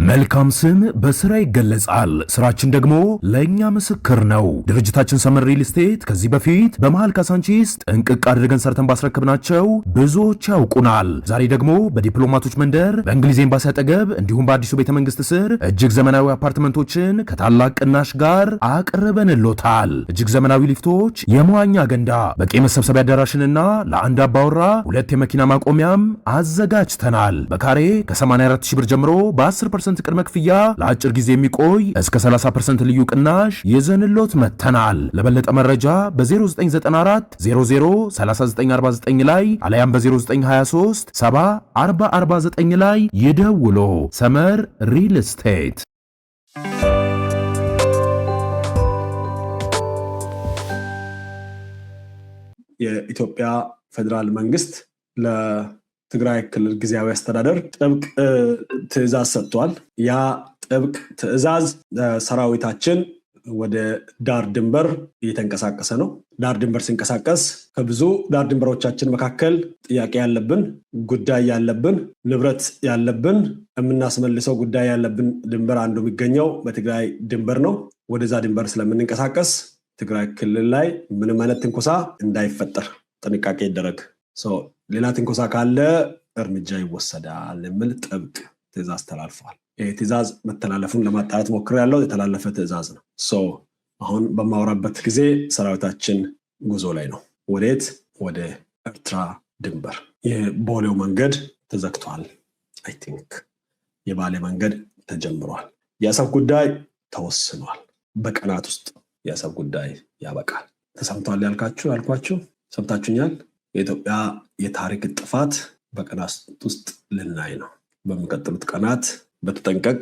መልካም ስም በስራ ይገለጻል። ስራችን ደግሞ ለኛ ምስክር ነው። ድርጅታችን ሰመር ሪል ስቴት ከዚህ በፊት በመሃል ካሳንቺስ ጥንቅቅ አድርገን ሰርተን ባስረክብናቸው ብዙዎች ያውቁናል። ዛሬ ደግሞ በዲፕሎማቶች መንደር በእንግሊዝ ኤምባሲ አጠገብ እንዲሁም በአዲሱ ቤተመንግስት ስር እጅግ ዘመናዊ አፓርትመንቶችን ከታላቅ ቅናሽ ጋር አቅርበንሎታል። እጅግ ዘመናዊ ሊፍቶች፣ የመዋኛ ገንዳ፣ በቂ መሰብሰቢያ አዳራሽንና ለአንድ አባወራ 2 የመኪና ማቆሚያም አዘጋጅተናል። በካሬ ከ84000 ብር ጀምሮ በ10% ቅድመ ክፍያ ለአጭር ጊዜ የሚቆይ እስከ 30% ልዩ ቅናሽ ይዘንሎት መተናል። ለበለጠ መረጃ በ0994 00 3949 ላይ አለያም በ0923 70 4049 ላይ ይደውሉ። ሰመር ሪል ስቴት። የኢትዮጵያ ፌደራል መንግስት ለትግራይ ክልል ጊዜያዊ አስተዳደር ጥብቅ ትዕዛዝ ሰጥቷል። ያ ጥብቅ ትዕዛዝ ሰራዊታችን ወደ ዳር ድንበር እየተንቀሳቀሰ ነው። ዳር ድንበር ሲንቀሳቀስ ከብዙ ዳር ድንበሮቻችን መካከል ጥያቄ ያለብን፣ ጉዳይ ያለብን፣ ንብረት ያለብን፣ የምናስመልሰው ጉዳይ ያለብን ድንበር አንዱ የሚገኘው በትግራይ ድንበር ነው። ወደዛ ድንበር ስለምንንቀሳቀስ ትግራይ ክልል ላይ ምንም አይነት ትንኮሳ እንዳይፈጠር ጥንቃቄ ይደረግ። ሌላ ትንኮሳ ካለ እርምጃ ይወሰዳል የሚል ጥብቅ ትዕዛዝ ተላልፏል። ይህ ትዕዛዝ መተላለፉን ለማጣራት ሞክሬያለሁ። የተላለፈ ትዕዛዝ ነው። አሁን በማወራበት ጊዜ ሰራዊታችን ጉዞ ላይ ነው። ወዴት? ወደ ኤርትራ ድንበር። የቦሌው መንገድ ተዘግቷል። አይ ቲንክ የባሌ መንገድ ተጀምሯል። የአሰብ ጉዳይ ተወስኗል። በቀናት ውስጥ የአሰብ ጉዳይ ያበቃል። ተሰምቷል ያልኳችሁ ሰምታችሁኛል። የኢትዮጵያ የታሪክ ጥፋት በቀናት ውስጥ ልናይ ነው። በሚቀጥሉት ቀናት በተጠንቀቅ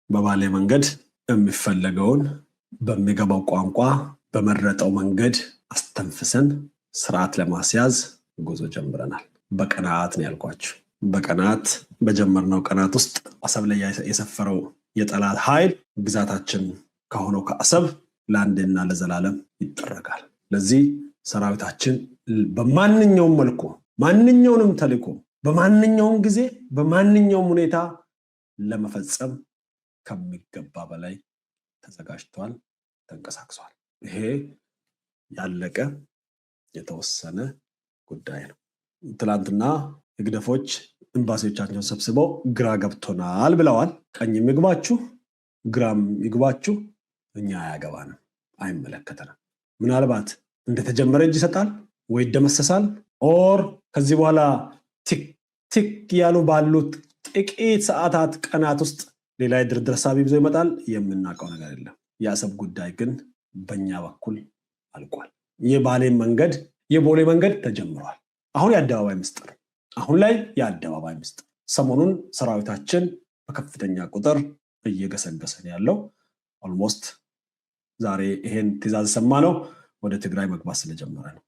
በባሌ መንገድ የሚፈለገውን በሚገባው ቋንቋ በመረጠው መንገድ አስተንፍሰን ስርዓት ለማስያዝ ጉዞ ጀምረናል። በቀናት ነው ያልኳችሁ። በቀናት በጀመርነው ቀናት ውስጥ አሰብ ላይ የሰፈረው የጠላት ኃይል ግዛታችን ከሆነው ከአሰብ ለአንድና ለዘላለም ይጠረጋል። ለዚህ ሰራዊታችን በማንኛውም መልኩ ማንኛውንም ተልዕኮ በማንኛውም ጊዜ በማንኛውም ሁኔታ ለመፈጸም ከሚገባ በላይ ተዘጋጅቷል፣ ተንቀሳቅሷል። ይሄ ያለቀ የተወሰነ ጉዳይ ነው። ትላንትና ህግደፎች ኤምባሲዎቻቸውን ሰብስበው ግራ ገብቶናል ብለዋል። ቀኝም ይግባችሁ ግራም ይግባችሁ እኛ አያገባንም፣ አይመለከተንም። ምናልባት እንደተጀመረ እጅ ይሰጣል ወይ ይደመሰሳል፣ ኦር ከዚህ በኋላ ቲክ ያሉ ባሉት ጥቂት ሰዓታት ቀናት ውስጥ ሌላ የድርድር ሀሳብ ይዞ ይመጣል። የምናውቀው ነገር የለም። የአሰብ ጉዳይ ግን በእኛ በኩል አልቋል። የቦሌ መንገድ ተጀምሯል። አሁን የአደባባይ ምስጢር አሁን ላይ የአደባባይ ምስጢር። ሰሞኑን ሰራዊታችን በከፍተኛ ቁጥር እየገሰገሰን ያለው ኦልሞስት ዛሬ ይሄን ትዕዛዝ ሰማነው ወደ ትግራይ መግባት ስለጀመረ ነው።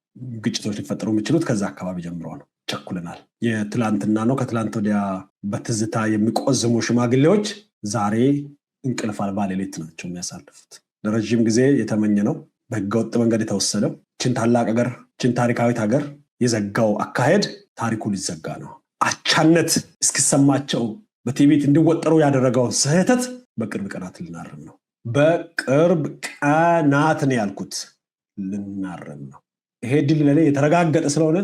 ግጭቶች ሊፈጠሩ የሚችሉት ከዛ አካባቢ ጀምሮ ነው። ቸኩለናል። የትላንትና ነው ከትላንት ወዲያ በትዝታ የሚቆዝሙ ሽማግሌዎች ዛሬ እንቅልፍ አልባ ሌሊት ናቸው የሚያሳልፉት። ለረጅም ጊዜ የተመኘ ነው በህገወጥ መንገድ የተወሰደው ችን ታላቅ ሀገር ችን ታሪካዊት ሀገር የዘጋው አካሄድ ታሪኩ ሊዘጋ ነው። አቻነት እስኪሰማቸው በቲቪት እንዲወጠሩ ያደረገው ስህተት በቅርብ ቀናት ልናርም ነው። በቅርብ ቀናት ነው ያልኩት፣ ልናርም ነው። ይሄ ድል ለኔ የተረጋገጠ ስለሆነ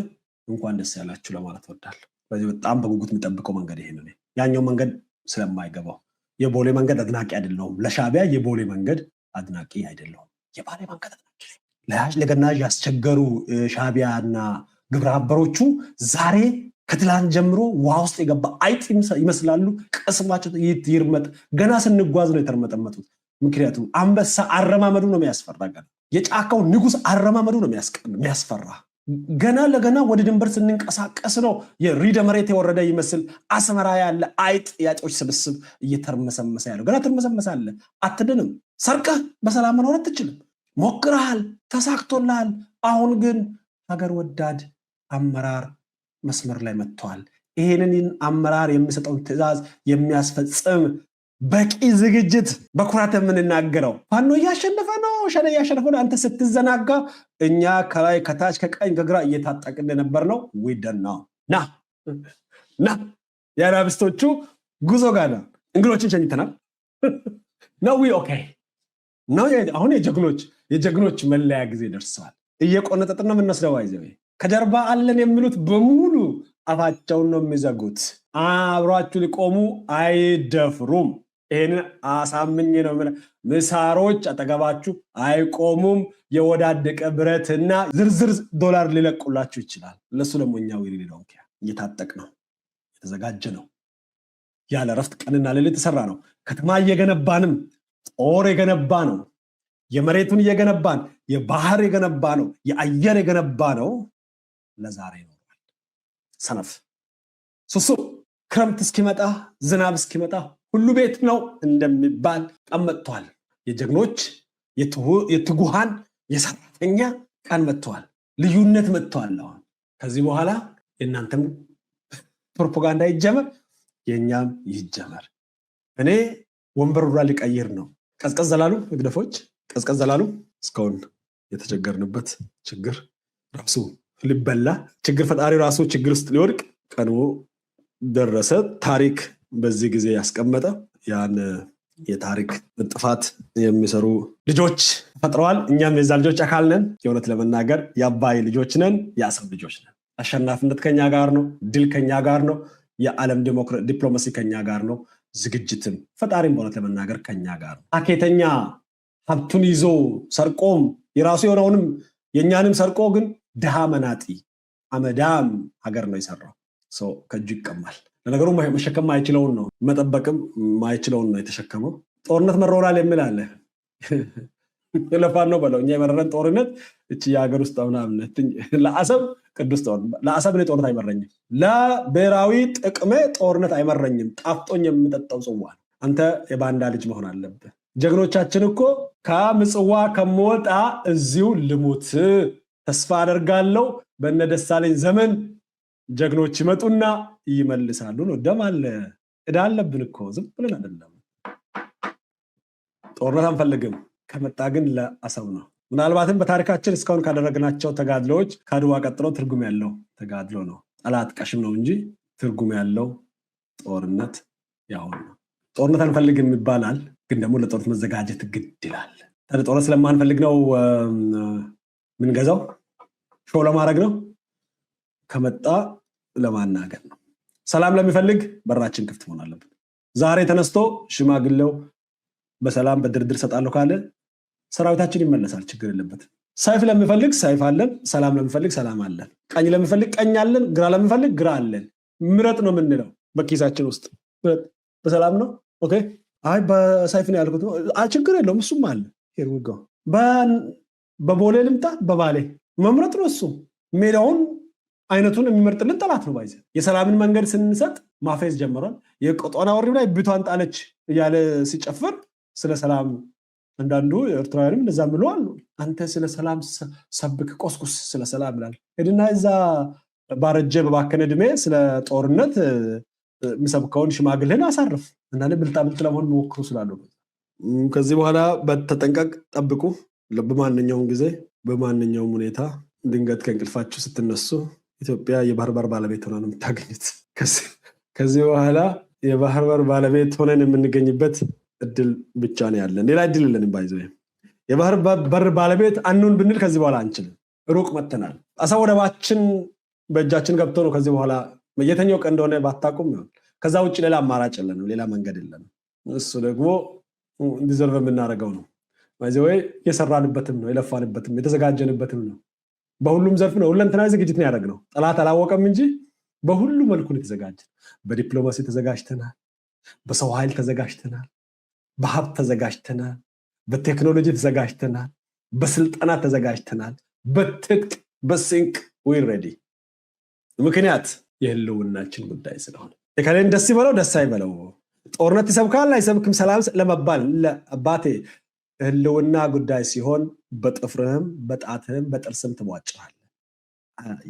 እንኳን ደስ ያላችሁ ለማለት እወዳለሁ። በዚህ በጣም በጉጉት የሚጠብቀው መንገድ ይሄ ነው። ያኛው መንገድ ስለማይገባው የቦሌ መንገድ አድናቂ አይደለሁም። ለሻዕቢያ የቦሌ መንገድ አድናቂ አይደለሁም። የባሌ መንገድ አድናቂ ለያዥ ለገናዥ ያስቸገሩ ሻዕቢያና ግብረ አበሮቹ ዛሬ ከትላንት ጀምሮ ውሃ ውስጥ የገባ አይጥ ይመስላሉ። ቀስማቸው ይርመጥ። ገና ስንጓዝ ነው የተርመጠመጡት። ምክንያቱም አንበሳ አረማመዱ ነው የሚያስፈራ። የጫካው ንጉስ አረማመዱ ነው የሚያስፈራ። ገና ለገና ወደ ድንበር ስንንቀሳቀስ ነው የሪደ መሬት የወረደ ይመስል አስመራ ያለ አይጥ ያጮች ስብስብ እየተርመሰመሰ ያለው። ገና ትርመሰመሳለ፣ አትድንም። ሰርቀህ በሰላም መኖር አትችልም። ሞክረሃል፣ ተሳክቶልሃል። አሁን ግን ሀገር ወዳድ አመራር መስመር ላይ መጥቷል። ይሄንን አመራር የሚሰጠውን ትዕዛዝ የሚያስፈጽም በቂ ዝግጅት በኩራት የምንናገረው ፋኖ እያሸነፈ ነው፣ ሸኔ እያሸነፈ ነው። አንተ ስትዘናጋ እኛ ከላይ ከታች ከቀኝ ከግራ እየታጠቅን ነበር ነው። ዊደና ና የአናብስቶቹ ጉዞ ጋር እንግዶችን ሸኝተናል ነው ኦኬ ነው። አሁን የጀግኖች መለያ ጊዜ ደርሰዋል። እየቆነጠጥን ነው የምንወስደው። ይዘው ከጀርባ አለን የሚሉት በሙሉ አፋቸውን ነው የሚዘጉት። አብሯችሁ ሊቆሙ አይደፍሩም። ይህንን አሳምኜ ነው ምሳሮች አጠገባችሁ አይቆሙም። የወዳደቀ ብረትና ዝርዝር ዶላር ሊለቁላችሁ ይችላል። ለሱ ደግሞ እኛ እየታጠቅ ነው፣ የተዘጋጀ ነው። ያለ ረፍት ቀንና ሌሊት የተሰራ ነው። ከተማ እየገነባንም ጦር የገነባ ነው። የመሬቱን እየገነባን የባህር የገነባ ነው። የአየር የገነባ ነው። ለዛሬ ነው ሰነፍ ሱሱ ክረምት እስኪመጣ ዝናብ እስኪመጣ ሁሉ ቤት ነው እንደሚባል ቀን መጥቷል። የጀግኖች የትጉሃን የሰራተኛ ቀን መጥቷል። ልዩነት መጥቷል። አሁን ከዚህ በኋላ የእናንተም ፕሮፓጋንዳ ይጀመር፣ የኛም ይጀመር። እኔ ወንበሩ ሊቀይር ነው። ቀዝቀዝ ዘላሉ መግደፎች ቀዝቀዝ ዘላሉ። እስካሁን የተቸገርንበት ችግር ራሱ ሊበላ ችግር ፈጣሪ ራሱ ችግር ውስጥ ሊወድቅ ቀኑ ደረሰ። ታሪክ በዚህ ጊዜ ያስቀመጠ ያን የታሪክ ጥፋት የሚሰሩ ልጆች ፈጥረዋል። እኛም የዛ ልጆች አካል ነን። የእውነት ለመናገር የአባይ ልጆች ነን፣ የአሰብ ልጆች ነን። አሸናፊነት ከኛ ጋር ነው። ድል ከኛ ጋር ነው። የዓለም ዲፕሎማሲ ከኛ ጋር ነው። ዝግጅትም ፈጣሪም በእውነት ለመናገር ከኛ ጋር ነው። አኬተኛ ሀብቱን ይዞ ሰርቆም የራሱ የሆነውንም የእኛንም ሰርቆ ግን ድሃ መናጢ አመዳም ሀገር ነው የሰራው። ከእጁ ይቀማል። ለነገሩ መሸከም ማይችለውን ነው መጠበቅም ማይችለውን ነው የተሸከመው። ጦርነት መሮራል የሚል አለ። ለፋን ነው በለው። እኛ የመረረን ጦርነት እቺ የሀገር ውስጥ ምናምነት ለአሰብ ቅዱስ ጦርነት ለአሰብ እኔ ጦርነት አይመረኝም። ለብሔራዊ ጥቅሜ ጦርነት አይመረኝም። ጣፍጦኝ የምጠጣው ጽዋ ነው። አንተ የባንዳ ልጅ መሆን አለብህ። ጀግኖቻችን እኮ ከምጽዋ ከመወጣ እዚሁ ልሙት ተስፋ አደርጋለሁ። በእነ ደሳለኝ ዘመን ጀግኖች ይመጡና ይመልሳሉ ነው። ደም አለ፣ ዕዳ አለብን እኮ ዝም ብለን አይደለም። ጦርነት አንፈልግም። ከመጣ ግን ለአሰብ ነው። ምናልባትም በታሪካችን እስካሁን ካደረግናቸው ተጋድሎዎች ከአድዋ ቀጥሎ ትርጉም ያለው ተጋድሎ ነው። ጠላት ቀሽም ነው እንጂ ትርጉም ያለው ጦርነት ያሁን ነው። ጦርነት አንፈልግም ይባላል፣ ግን ደግሞ ለጦርነት መዘጋጀት ግድ ይላል። ጦርነት ስለማንፈልግ ነው ምንገዛው፣ ሾው ለማድረግ ነው፣ ከመጣ ለማናገር ነው። ሰላም ለሚፈልግ በራችን ክፍት መሆን አለበት። ዛሬ ተነስቶ ሽማግሌው በሰላም በድርድር ሰጣለሁ ካለ ሰራዊታችን ይመለሳል፣ ችግር የለበትም። ሰይፍ ለሚፈልግ ሰይፍ አለን፣ ሰላም ለሚፈልግ ሰላም አለን፣ ቀኝ ለሚፈልግ ቀኝ አለን፣ ግራ ለሚፈልግ ግራ አለን። ምረጥ ነው የምንለው። በኪሳችን ውስጥ በሰላም ነው ኦኬ። አይ በሰይፍ ነው ያልኩት፣ ችግር የለውም እሱም አለ። በቦሌ ልምጣ በባሌ መምረጥ ነው እሱ። ሜዳውን አይነቱን የሚመርጥልን ጠላት ነው። ባይዘ የሰላምን መንገድ ስንሰጥ ማፌዝ ጀምሯል። የቆጦና ወሪው ላይ ብቷን ጣለች እያለ ሲጨፍር ስለ ሰላም አንዳንዱ ኤርትራውያንም እንደዛ ብሎ አሉ። አንተ ስለ ሰላም ሰብክ ቆስቁስ ስለ ሰላም ይላል። ሄድና እዛ ባረጀ በባከነ እድሜ ስለ ጦርነት የሚሰብከውን ሽማግሌን አሳርፍ እና ብልጣብልጥ ለመሆን ሞክሩ ስላሉ ከዚህ በኋላ በተጠንቀቅ ጠብቁ። በማንኛውም ጊዜ በማንኛውም ሁኔታ ድንገት ከእንቅልፋችሁ ስትነሱ ኢትዮጵያ የባህር በር ባለቤት ሆና ነው የምታገኙት። ከዚህ በኋላ የባህር በር ባለቤት ሆነን የምንገኝበት እድል ብቻ ነው ያለን፣ ሌላ እድል የለንም። ባይዘ የባህር በር ባለቤት አንሁን ብንል ከዚህ በኋላ አንችልም። ሩቅ መተናል። አሰብ ወደባችን በእጃችን ገብቶ ነው ከዚህ በኋላ የትኛው ቀን እንደሆነ ባታቁም ነው። ከዛ ውጭ ሌላ አማራጭ የለንም፣ ሌላ መንገድ የለንም። እሱ ደግሞ ዲዘርቭ የምናደርገው ነው። ባይዘ የሰራንበትም ነው፣ የለፋንበትም የተዘጋጀንበትም ነው። በሁሉም ዘርፍ ነው ሁለንተናዊ ዝግጅት ነው ያደረግነው። ጠላት አላወቀም እንጂ በሁሉ መልኩ ነው የተዘጋጀን። በዲፕሎማሲ ተዘጋጅተናል፣ በሰው ኃይል ተዘጋጅተናል፣ በሀብት ተዘጋጅተናል፣ በቴክኖሎጂ ተዘጋጅተናል፣ በስልጠና ተዘጋጅተናል፣ በትጥቅ በስንቅ ዊ ሬዲ። ምክንያት የህልውናችን ጉዳይ ስለሆነ የከሌን ደስ ይበለው ደስ አይበለው፣ ጦርነት ይሰብካል አይሰብክም ሰላም ለመባል ለአባቴ ህልውና ጉዳይ ሲሆን በጥፍርህም በጣትህም በጥርስም ትሟጭራለህ።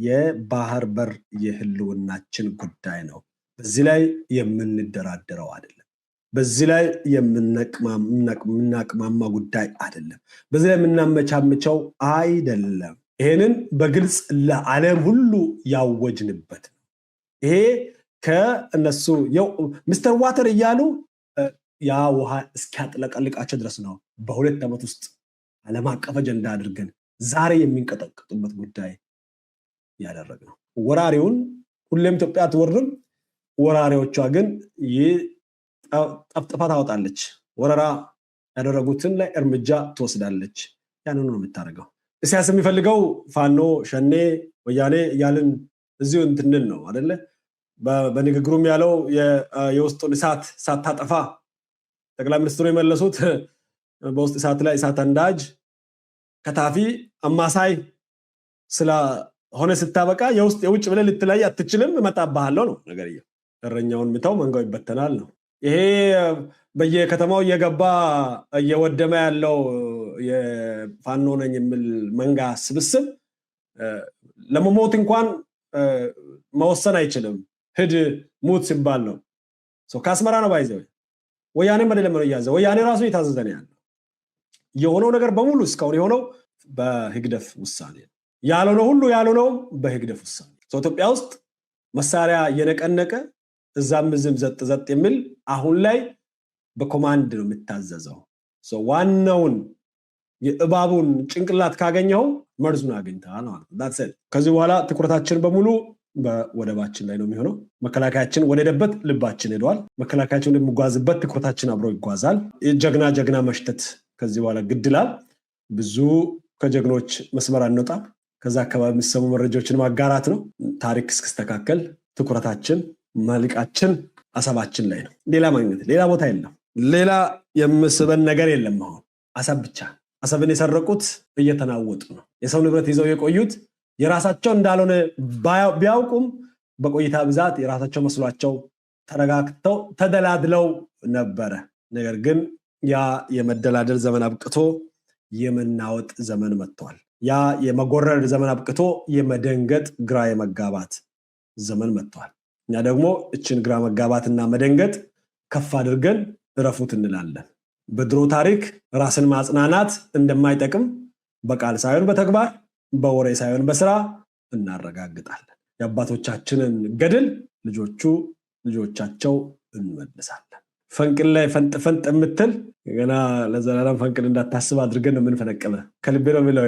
የባህር በር የህልውናችን ጉዳይ ነው። በዚህ ላይ የምንደራደረው አይደለም። በዚህ ላይ የምናቅማማ ጉዳይ አይደለም። በዚህ ላይ የምናመቻምቸው አይደለም። ይሄንን በግልጽ ለዓለም ሁሉ ያወጅንበት ነው። ይሄ ከእነሱ ሚስተር ዋተር እያሉ ያ ውሃ እስኪያጥለቀልቃቸው ድረስ ነው በ2 ዓመት ውስጥ ዓለም አቀፍ አጀንዳ አድርገን ዛሬ የሚንቀጠቀጡበት ጉዳይ ያደረግነው። ወራሪውን ሁሌም ኢትዮጵያ አትወርም፣ ወራሪዎቿ ግን ጠፍጥፋ ታወጣለች። ወረራ ያደረጉትን ላይ እርምጃ ትወስዳለች። ያንኑ ነው የምታደርገው። ኢሳያስ የሚፈልገው ፋኖ፣ ሸኔ፣ ወያኔ እያልን እዚሁ እንትንል ነው አይደለ? በንግግሩም ያለው የውስጡን እሳት ሳታጠፋ ጠቅላይ ሚኒስትሩ የመለሱት በውስጥ እሳት ላይ እሳት አንዳጅ ከታፊ አማሳይ ስለሆነ ስታበቃ የውጭ ብለህ ልትለይ አትችልም፣ እመጣብሃለሁ ነው ነገርየው። እረኛውን ምታው መንጋው ይበተናል ነው። ይሄ በየከተማው እየገባ እየወደመ ያለው የፋኖ ነኝ የሚል መንጋ ስብስብ ለመሞት እንኳን መወሰን አይችልም። ሂድ ሙት ሲባል ነው። ከአስመራ ነው ባይዘው ወያኔ አይደለም ነው ያዘው። ወያኔ ራሱ የታዘዘ ነው ያለው። የሆነው ነገር በሙሉ እስካሁን የሆነው በህግደፍ ውሳኔ ነው። ያልሆነው ሁሉ ያልሆነው በህግደፍ ውሳኔ። ኢትዮጵያ ውስጥ መሳሪያ እየነቀነቀ እዛም ዝም ዘጥ የሚል አሁን ላይ በኮማንድ ነው የምታዘዘው። ዋናውን የእባቡን ጭንቅላት ካገኘው መርዙን አግኝተሃል ማለት ነው። that's it። ከዚህ በኋላ ትኩረታችን በሙሉ በወደባችን ላይ ነው የሚሆነው። መከላከያችን ወደደበት ልባችን ሄዷል። መከላከያችን የሚጓዝበት ትኩረታችን አብሮ ይጓዛል። ጀግና መሽተት ከዚህ በኋላ ግድላል። ብዙ ከጀግኖች መስመር አንወጣም። ከዛ አካባቢ የሚሰሙ መረጃዎችን ማጋራት ነው። ታሪክ እስክስተካከል ትኩረታችን መልቃችን አሰባችን ላይ ነው። ሌላ ማግኘት ሌላ ቦታ የለም። ሌላ የምስበን ነገር የለም። አሁን አሰብ ብቻ። አሰብን የሰረቁት እየተናወጡ ነው። የሰው ንብረት ይዘው የቆዩት የራሳቸው እንዳልሆነ ቢያውቁም በቆይታ ብዛት የራሳቸው መስሏቸው ተረጋግተው ተደላድለው ነበረ። ነገር ግን ያ የመደላደል ዘመን አብቅቶ የመናወጥ ዘመን መጥቷል። ያ የመጎረር ዘመን አብቅቶ የመደንገጥ ግራ የመጋባት ዘመን መጥቷል። እኛ ደግሞ እችን ግራ መጋባትና መደንገጥ ከፍ አድርገን እረፉት እንላለን። በድሮ ታሪክ ራስን ማጽናናት እንደማይጠቅም በቃል ሳይሆን በተግባር በወሬ ሳይሆን በስራ እናረጋግጣለን። የአባቶቻችንን ገድል ልጆቻቸው እንመልሳለን። ፈንቅል ላይ ፈንጥ የምትል ገና ለዘላለም ፈንቅል እንዳታስብ አድርገን የምንፈነቅልህ ከልቤ ነው የሚለው።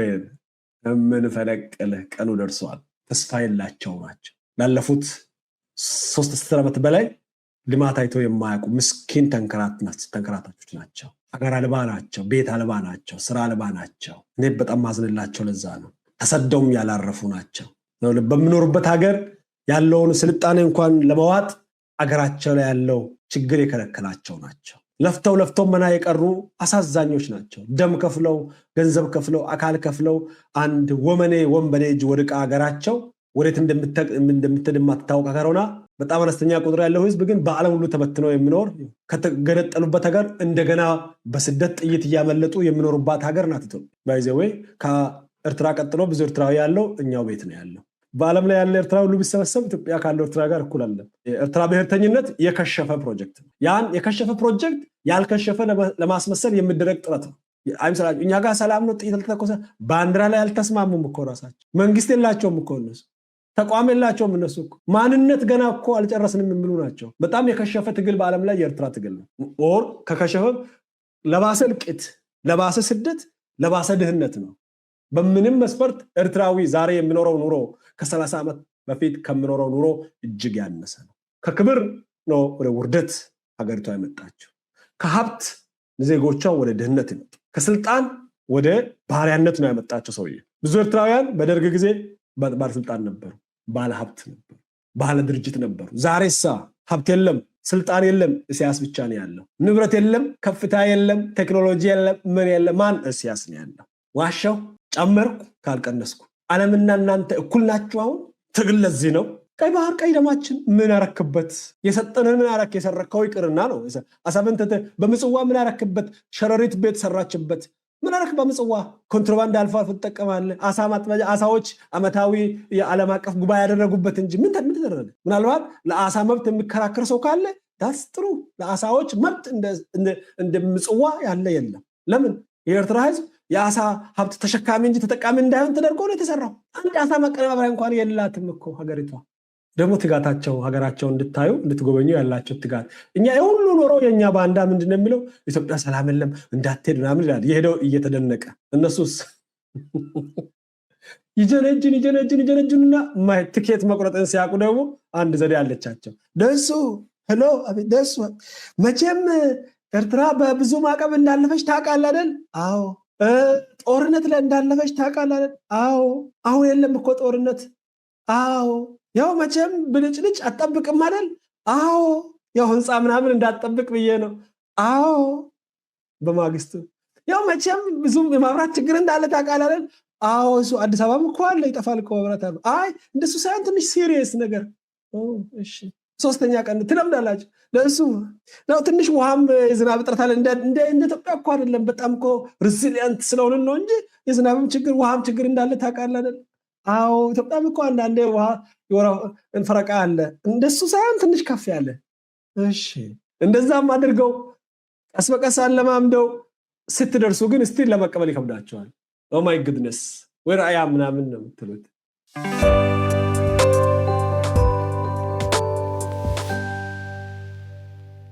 የምንፈነቅልህ ቀኑ ደርሰዋል። ተስፋ የላቸው ናቸው። ላለፉት 3 ዓመት በላይ ልማት አይቶ የማያውቁ ምስኪን ተንከራታቾች ናቸው። ሀገር አልባ ናቸው። ቤት አልባ ናቸው። ስራ አልባ ናቸው። እኔ በጣም ማዝንላቸው ለዛ ነው። ተሰደውም ያላረፉ ናቸው። በምኖሩበት ሀገር ያለውን ስልጣኔ እንኳን ለመዋጥ አገራቸው ላይ ያለው ችግር የከለከላቸው ናቸው። ለፍተው መና የቀሩ አሳዛኞች ናቸው። ደም ከፍለው ገንዘብ ከፍለው አካል ከፍለው አንድ ወንበዴ እጅ ወድቃ ሀገራቸው ወዴት እንደምትሄድ የማትታወቅ ሀገር ሆና በጣም አነስተኛ ቁጥር ያለው ህዝብ ግን በዓለም ሁሉ ተበትነው የሚኖር ከተገነጠሉበት ሀገር እንደገና በስደት ጥይት እያመለጡ የሚኖሩባት ሀገር ናት ኢትዮጵያ። ባይዘዌ ከኤርትራ ቀጥሎ ብዙ ኤርትራዊ ያለው እኛው ቤት ነው ያለው። በዓለም ላይ ያለ ኤርትራ ሁሉ ቢሰበሰብ ኢትዮጵያ ካለው ኤርትራ ጋር እኩል አለ። የኤርትራ ብሔርተኝነት የከሸፈ ፕሮጀክት ነው። ያን የከሸፈ ፕሮጀክት ያልከሸፈ ለማስመሰል የሚደረግ ጥረት ነው። አይምሰላችሁ እኛ ጋር ሰላም ነው፣ ጥይት አልተተኮሰ፣ ባንዲራ ላይ አልተስማሙም እኮ ራሳቸው። መንግስት የላቸውም እኮ እነሱ፣ ተቋም የላቸውም እነሱ እኮ። ማንነት ገና እኮ አልጨረስንም የሚሉ ናቸው። በጣም የከሸፈ ትግል በዓለም ላይ የኤርትራ ትግል ነው። ኦር ከከሸፈ ለባሰ እልቂት፣ ለባሰ ስደት፣ ለባሰ ድህነት ነው። በምንም መስፈርት ኤርትራዊ ዛሬ የሚኖረው ኑሮ ከ30 ዓመት በፊት ከሚኖረው ኑሮ እጅግ ያነሰ ነው። ከክብር ነው ወደ ውርደት ሀገሪቷ የመጣችው። ከሀብት ዜጎቿ ወደ ድህነት ይመጡ፣ ከስልጣን ወደ ባሪያነት ነው ያመጣቸው ሰውዬ። ብዙ ኤርትራውያን በደርግ ጊዜ ባለስልጣን ነበሩ፣ ባለ ሀብት ነበሩ፣ ባለ ድርጅት ነበሩ። ዛሬሳ ሀብት የለም፣ ስልጣን የለም፣ ኢሳያስ ብቻ ነው ያለው። ንብረት የለም፣ ከፍታ የለም፣ ቴክኖሎጂ የለም፣ ምን የለም። ማን? ኢሳያስ ነው ያለው። ዋሻው ጨመርኩ ካልቀነስኩ። ዓለምና እናንተ እኩል ናችሁ። አሁን ትግል ለዚህ ነው። ቀይ ባህር ቀይ ደማችን ምን አረክበት? የሰጠንን ምን አረክ? የሰረከው ይቅርና ነው። አሰብን በምጽዋ ምን አረክበት? ሸረሪት ቤት ሰራችበት። ምን አረክ? በምጽዋ ኮንትሮባንድ አልፎ አልፎ ትጠቀማለህ። አሳ ማጥመጃ፣ አሳዎች አመታዊ የዓለም አቀፍ ጉባኤ ያደረጉበት እንጂ ምን ተደረገ? ምናልባት ለአሳ መብት የሚከራከር ሰው ካለ ዳስ ጥሩ። ለአሳዎች መብት እንደ ምጽዋ ያለ የለም። ለምን? የኤርትራ ህዝብ የአሳ ሀብት ተሸካሚ እንጂ ተጠቃሚ እንዳይሆን ተደርጎ ነው የተሰራው። አንድ አሳ ማቀነባበሪያ እንኳን የላትም እኮ ሀገሪቷ። ደግሞ ትጋታቸው ሀገራቸው እንድታዩ እንድትጎበኙ ያላቸው ትጋት እኛ የሁሉ ኖሮ የኛ ባንዳ ምንድነው የሚለው ኢትዮጵያ ሰላም የለም እንዳትሄድ ምናምን ይላል የሄደው እየተደነቀ እነሱስ ይጀነጅንና ትኬት መቁረጥን ሲያውቁ ደግሞ አንድ ዘዴ አለቻቸው ደሱ ሄሎ አቤት ደሱ መቼም ኤርትራ በብዙ ማዕቀብ እንዳለፈች ታውቃለህ አይደል አዎ ጦርነት ላይ እንዳለፈች ታውቃለህ አይደል አዎ አሁን የለም እኮ ጦርነት አዎ ያው መቼም ብልጭልጭ አትጠብቅም አይደል አዎ ያው ህንፃ ምናምን እንዳትጠብቅ ብዬ ነው አዎ በማግስቱ ያው መቼም ብዙም የማብራት ችግር እንዳለ ታውቃለህ አይደል አዎ እሱ አዲስ አበባም እኮ አለ ይጠፋል እኮ መብራት አለ አይ እንደሱ ሳይሆን ትንሽ ሲሪየስ ነገር እሺ ሶስተኛ ቀን ትለምዳላችሁ ለእሱ ነው ትንሽ ውሃም የዝናብ እጥረት አለ እንደ ኢትዮጵያ እኮ አይደለም በጣም እኮ ሪዚሊየንት ስለሆነ ነው እንጂ የዝናብም ችግር ውሃም ችግር እንዳለ ታውቃለህ አይደል አዎ ኢትዮጵያም እኮ አንዳንዴ ውሃ ይወራው እንፈረቃ አለ እንደሱ ሳይሆን ትንሽ ከፍ ያለ እሺ እንደዛም አድርገው ቀስ በቀስ አለማምደው ስትደርሱ ግን እስቲ ለመቀበል ይከብዳቸዋል ኦ ማይ ጉድነስ where I am ምናምን ነው የምትሉት